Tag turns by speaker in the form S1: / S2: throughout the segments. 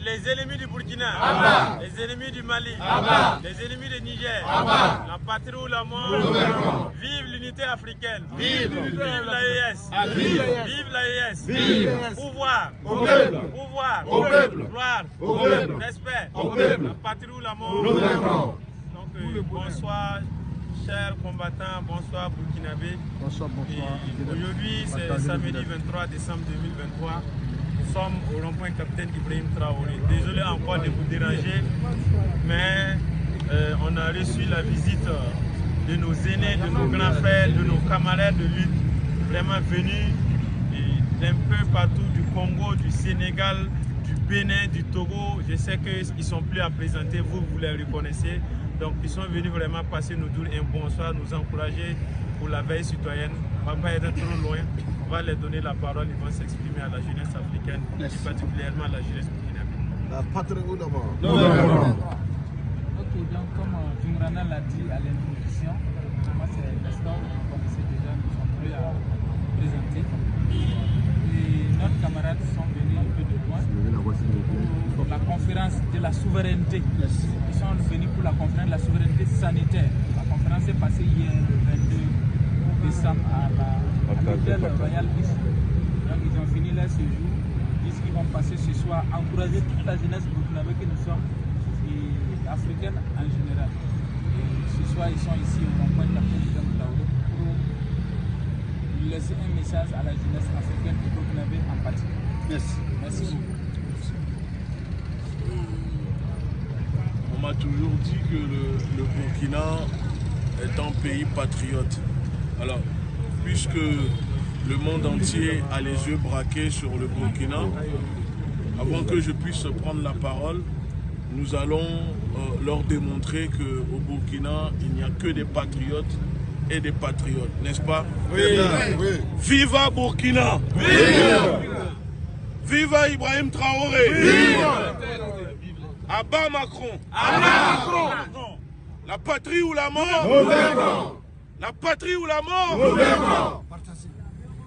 S1: Les ennemis du Burkina, Abba. Les ennemis du Mali, Abba. Les ennemis du Niger, Abba. La patrie ou la mort, vive l'unité africaine, vive l'AES, vive l'AES, pouvoir au peuple, pouvoir au peuple, gloire au peuple, respect au peuple, la patrie ou la mort. Donc bonsoir chers combattants, bonsoir Burkinabé.
S2: Bonsoir.
S1: Aujourd'hui c'est samedi 23 décembre 2023. Nous sommes au rond-point Capitaine Ibrahim Traoré. Désolé encore de vous déranger, mais on a reçu la visite de nos aînés, de nos grands frères, de nos camarades de lutte, vraiment venus d'un peu partout du Congo, du Sénégal, du Bénin, du Togo. Je sais qu'ils ne sont plus à présenter, vous les reconnaissez. Donc ils sont venus vraiment passer nous dire un bonsoir, nous encourager pour la veille citoyenne. On ne va pas être trop loin. On va leur donner la parole, ils vont s'exprimer à la jeunesse africaine, et particulièrement à la jeunesse burkinabé.
S2: La patrie ou la mort.
S3: Ok, donc comme Jumrana l'a dit à l'introduction, moi c'est Nestor, vous connaissez déjà, nous sommes prêts à présenter. Et nos camarades sont venus un peu de loin pour la conférence de la souveraineté. Ils sont venus pour la conférence de la souveraineté sanitaire. La conférence est passée hier le 22 décembre à l'hôtel Royal Bis. Donc ils ont fini leur séjour. Ils disent qu'ils vont passer ce soir à encourager toute la jeunesse burkinabé que nous sommes et africaine en général. Et ce soir ils sont ici au rond-point de la présidente Traoré pour laisser un message à la jeunesse africaine et burkinabé en particulier. Merci beaucoup.
S4: On m'a toujours dit que le Burkina est un pays patriote. Alors, puisque le monde entier a les yeux braqués sur le Burkina, avant que je puisse prendre la parole, nous allons leur démontrer qu'au Burkina, il n'y a que des patriotes et des patriotes, n'est-ce pas?
S2: Oui.
S4: Viva Burkina! Viva! Viva Ibrahim Traoré! Viva! Abba Macron! La patrie ou la mort? La patrie ou la mort?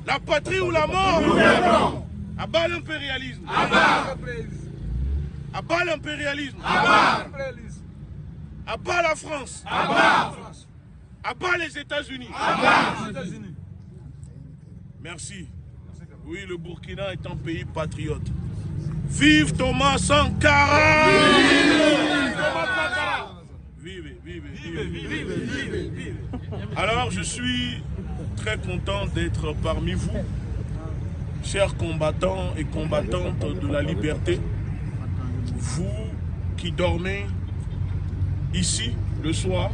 S4: La patrie ou la mort? Abat l'impérialisme! Abat l'impérialisme! Abat la France! Abat les États-Unis! Merci. Oui, le Burkina est un pays patriote. Vive Thomas Sankara! Vive! Vive! Alors, je suis très content d'être parmi vous, chers combattants et combattantes de la liberté. Vous qui dormez ici le soir,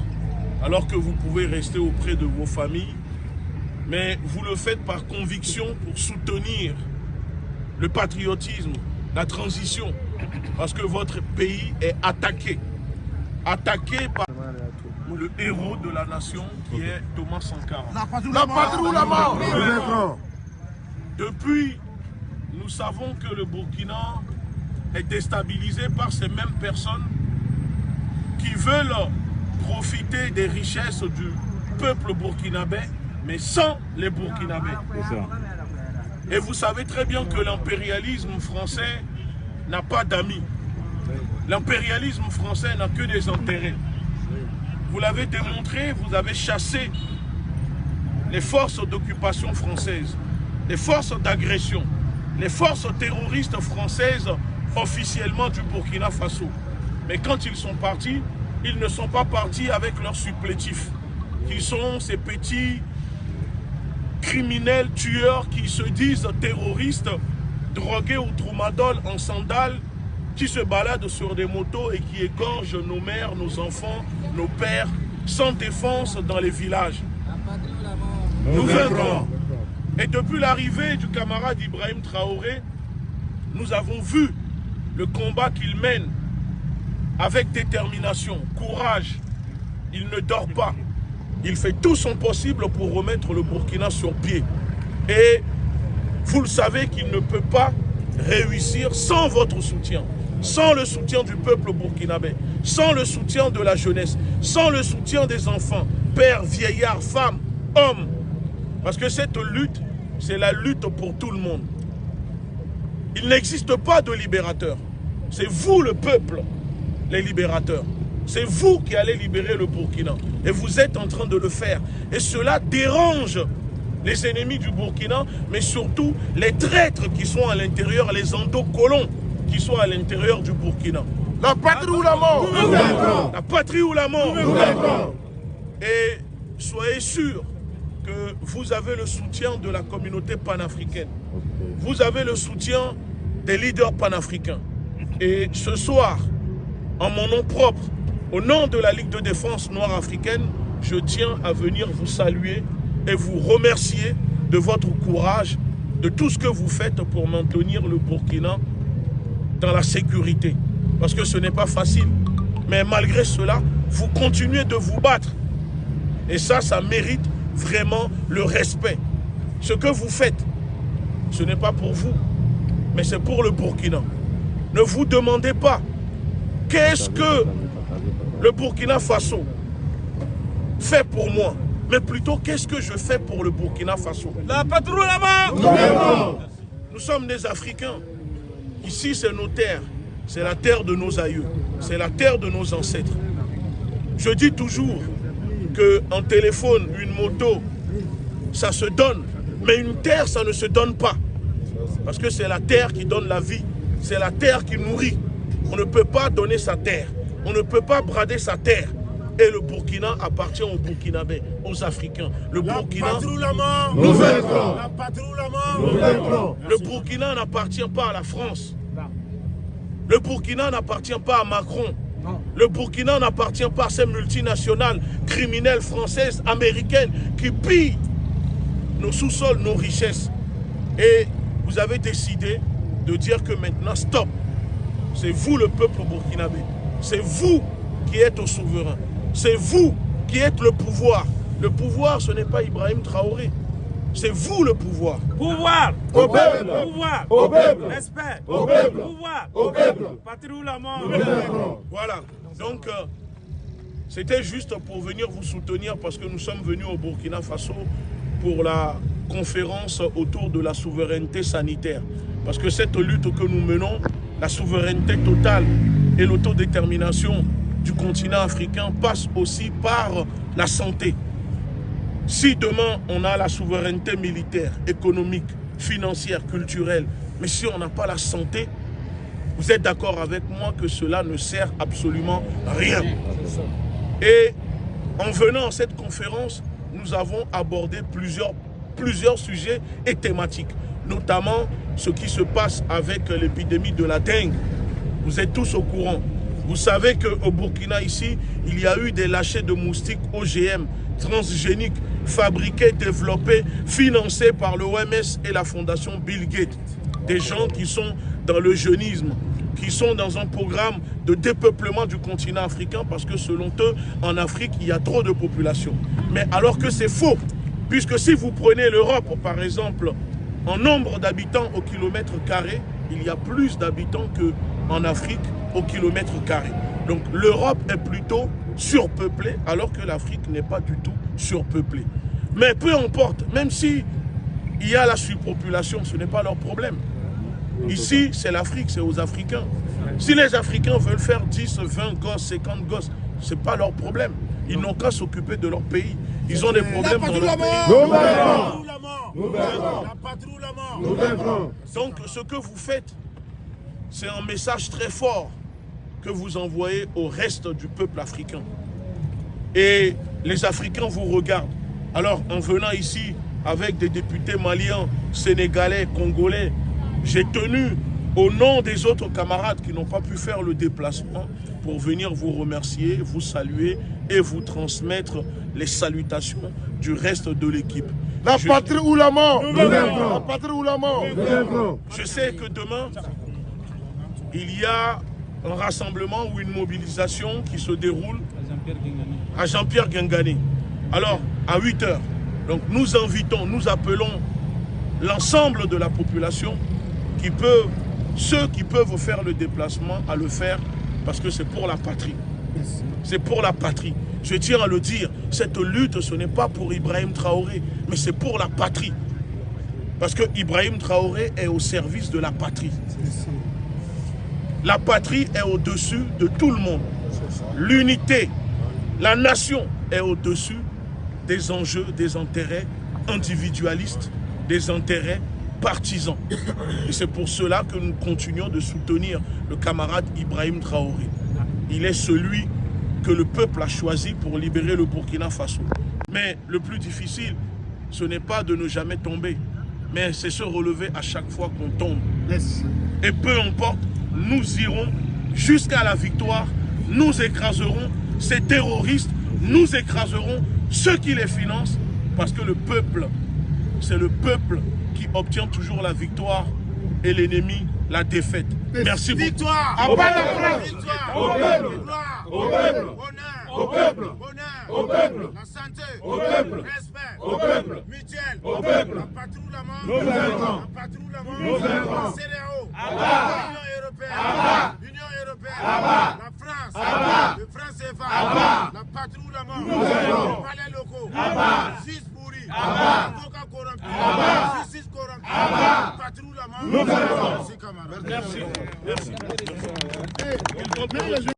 S4: alors que vous pouvez rester auprès de vos familles, mais vous le faites par conviction pour soutenir le patriotisme, la transition, parce que votre pays est attaqué par le héros de la nation qui est Thomas Sankara.
S2: La patrie ou la mort.
S4: Depuis, nous savons que le Burkina est déstabilisé par ces mêmes personnes qui veulent profiter des richesses du peuple burkinabé, mais sans les Burkinabés. Et vous savez très bien que l'impérialisme français n'a pas d'amis. L'impérialisme français n'a que des intérêts. Vous l'avez démontré, vous avez chassé les forces d'occupation françaises, les forces d'agression, les forces terroristes françaises officiellement du Burkina Faso. Mais quand ils sont partis, ils ne sont pas partis avec leurs supplétifs, qui sont ces petits criminels tueurs qui se disent terroristes, drogués au troumadol en sandales, qui se baladent sur des motos et qui égorgent nos mères, nos enfants, nos pères, sans défense dans les villages. Nous vaincrons. Et depuis l'arrivée du camarade Ibrahim Traoré, nous avons vu le combat qu'il mène avec détermination, courage. Il ne dort pas. Il fait tout son possible pour remettre le Burkina sur pied. Et vous le savez qu'il ne peut pas réussir sans votre soutien, sans le soutien du peuple burkinabé, sans le soutien de la jeunesse, sans le soutien des enfants, pères, vieillards, femmes, hommes. Parce que cette lutte, c'est la lutte pour tout le monde. Il n'existe pas de libérateur. C'est vous le peuple, les libérateurs. C'est vous qui allez libérer le Burkina. Et vous êtes en train de le faire. Et cela dérange les ennemis du Burkina, mais surtout les traîtres qui sont à l'intérieur, les endocolons qui sont à l'intérieur du Burkina.
S2: La patrie ou la mort?
S4: La patrie ou la mort? Et soyez sûrs que vous avez le soutien de la communauté panafricaine. Vous avez le soutien des leaders panafricains. Et ce soir, en mon nom propre, au nom de la Ligue de défense noire africaine, je tiens à venir vous saluer et vous remercier de votre courage, de tout ce que vous faites pour maintenir le Burkina dans la sécurité. Parce que ce n'est pas facile. Mais malgré cela, vous continuez de vous battre. Et ça mérite vraiment le respect. Ce que vous faites, ce n'est pas pour vous, mais c'est pour le Burkina. Ne vous demandez pas qu'est-ce que le Burkina Faso fait pour moi, mais plutôt qu'est-ce que je fais pour le Burkina Faso.
S1: La patrouille là-bas.
S4: Nous sommes des Africains. Ici, c'est nos terres. C'est la terre de nos aïeux. C'est la terre de nos ancêtres. Je dis toujours qu'un téléphone, une moto, ça se donne. Mais une terre, ça ne se donne pas. Parce que c'est la terre qui donne la vie. C'est la terre qui nourrit. On ne peut pas donner sa terre. On ne peut pas brader sa terre. Et le Burkina appartient aux Burkinabés, aux Africains. Le Burkina...
S2: La patrie ou la mort? La patrie ou la mort?
S4: Le Burkina n'appartient pas à la France. Le Burkina n'appartient pas à Macron. Le Burkina n'appartient pas à ces multinationales criminelles françaises, américaines qui pillent nos sous-sols, nos richesses. Et vous avez décidé de dire que maintenant, stop. C'est vous le peuple burkinabé. C'est vous qui êtes au souverain. C'est vous qui êtes le pouvoir. Le pouvoir, ce n'est pas Ibrahim Traoré. C'est vous le pouvoir.
S1: Pouvoir
S2: au peuple.
S1: Pouvoir
S2: Au peuple.
S1: Respect
S2: Au peuple.
S1: Pouvoir
S2: Au peuple.
S1: Patrie ou la mort?
S4: Voilà. Donc, c'était juste pour venir vous soutenir parce que nous sommes venus au Burkina Faso pour la conférence autour de la souveraineté sanitaire. Parce que cette lutte que nous menons, la souveraineté totale et l'autodétermination du continent africain passe aussi par la santé. Si demain on a la souveraineté militaire, économique, financière, culturelle, mais si on n'a pas la santé, vous êtes d'accord avec moi que cela ne sert absolument à rien. Et en venant à cette conférence, nous avons abordé plusieurs sujets et thématiques, notamment ce qui se passe avec l'épidémie de la dengue. Vous êtes tous au courant. Vous savez qu'au Burkina, ici, il y a eu des lâchers de moustiques OGM, transgéniques, fabriqués, développés, financés par l'OMS et la fondation Bill Gates. Des gens qui sont dans le jeunisme, qui sont dans un programme de dépeuplement du continent africain parce que selon eux, en Afrique, il y a trop de population. Mais alors que c'est faux, puisque si vous prenez l'Europe, par exemple, en nombre d'habitants au kilomètre carré, il y a plus d'habitants qu'en Afrique au kilomètre carré. Donc l'Europe est plutôt surpeuplée alors que l'Afrique n'est pas du tout surpeuplée. Mais peu importe, même si il y a la surpopulation, ce n'est pas leur problème. Ici, c'est l'Afrique, c'est aux Africains. Si les Africains veulent faire 10, 20 gosses, 50 gosses, ce n'est pas leur problème. Ils n'ont qu'à s'occuper de leur pays. Ils ont des problèmes dans leur pays.
S2: La patrie ou la mort?
S4: Donc ce que vous faites, c'est un message très fort que vous envoyez au reste du peuple africain. Et les Africains vous regardent. Alors en venant ici avec des députés maliens, sénégalais, congolais, j'ai tenu au nom des autres camarades qui n'ont pas pu faire le déplacement pour venir vous remercier, vous saluer et vous transmettre les salutations du reste de l'équipe.
S2: La patrie ou la mort? La patrie ou la mort?
S4: Je sais que demain, il y a un rassemblement ou une mobilisation qui se déroule à Jean-Pierre Gengani. Alors, à 8 h. Donc nous invitons, nous appelons l'ensemble de la population qui peut, ceux qui peuvent faire le déplacement à le faire parce que c'est pour la patrie. C'est pour la patrie. Je tiens à le dire, cette lutte, ce n'est pas pour Ibrahim Traoré, mais c'est pour la patrie. Parce que Ibrahim Traoré est au service de la patrie. La patrie est au-dessus de tout le monde. L'unité, la nation est au-dessus des enjeux, des intérêts individualistes, des intérêts partisans. Et c'est pour cela que nous continuons de soutenir le camarade Ibrahim Traoré. Il est celui que le peuple a choisi pour libérer le Burkina Faso. Mais le plus difficile, ce n'est pas de ne jamais tomber, mais c'est se relever à chaque fois qu'on tombe. Et peu importe, nous irons jusqu'à la victoire, nous écraserons ces terroristes, nous écraserons ceux qui les financent, parce que le peuple, c'est le peuple qui obtient toujours la victoire et l'ennemi la défaite. Merci beaucoup.
S2: Victoire
S4: À bas la France.
S2: Victoire
S4: Au peuple.
S2: Gloire
S4: Au peuple.
S2: Honneur
S4: Au peuple.
S2: Bonheur
S4: Au peuple.
S2: La santé
S4: Au peuple.
S2: Respect
S4: Au peuple.
S2: Mutuel
S4: Au peuple.
S2: La patrie ou la mort
S4: Nous allons.
S2: La patrie ou la mort
S4: Nous allons.
S2: CEDEAO
S4: Abba.
S2: Union européenne
S4: Abba.
S2: Union européenne
S4: Abba.
S2: La France
S4: Abba.
S2: Le franc CFA
S4: Abba.
S2: La patrie ou la mort
S4: Nous allons.
S2: Les palais locaux
S4: Abba.
S2: Justice pourrie
S4: Abba.
S2: Avocat corrompu
S4: Abba.
S2: Justice corrompue
S4: Abba.
S2: La patrie ou la mort
S4: Nous allons.
S2: Merci camarades.
S4: Merci. Merci.